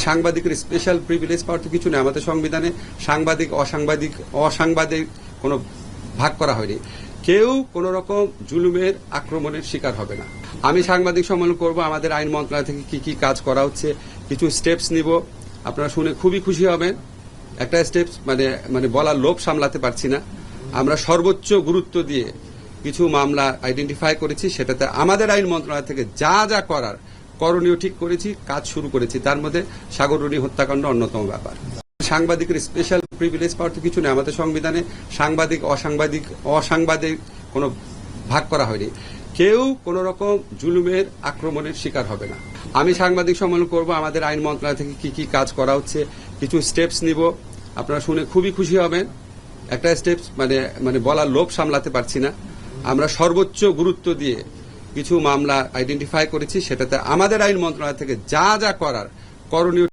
সাংবাদিকের special privilege পাওয়ার তো কিছু নেই। আমাদের সংবিধানে সাংবাদিক অসাংবাদিক কোনো ভাগ করা হয়নি। কেউ কোন রকম জুলুমের আক্রমণের শিকার হবে না। আমি সাংবাদিক সম্মেলন করব, আমাদের আইন মন্ত্রণালয় থেকে কি কি কাজ করা হচ্ছে কিছু স্টেপস নিব। আপনারা শুনে খুবই খুশি হবেন। একটা স্টেপস মানে বলার লোভ সামলাতে পারছি না। আমরা সর্বোচ্চ গুরুত্ব দিয়ে কিছু মামলা আইডেন্টিফাই করেছি, সেটাতে আমাদের আইন মন্ত্রণালয় থেকে যা যা করার করণীয় ঠিক করেছি, কাজ শুরু করেছি। তার মধ্যে সাগররুনি হত্যাকাণ্ড অন্যতম ব্যাপার। সাংবাদিকের স্পেশাল প্রিভিলেজ পাওয়ার তো কিছু নেই। আমাদের সংবিধানে সাংবাদিক অসাংবাদিক কোনো ভাগ করা হয়নি। কেউ কোন রকম জুলুমের আক্রমণের শিকার হবে না। আমি সাংবাদিক সম্মেলন করব, আমাদের আইন মন্ত্রণালয় থেকে কি কি কাজ করা হচ্ছে কিছু স্টেপস নিব। আপনারা শুনে খুবই খুশি হবেন। একটা স্টেপস মানে বলার লোভ সামলাতে পারছি না। আমরা সর্বোচ্চ গুরুত্ব দিয়ে কিছু মামলা আইডেন্টিফাই করেছি, সেটাতে আমাদের আইন মন্ত্রণালয় থেকে যা যা করার করণীয়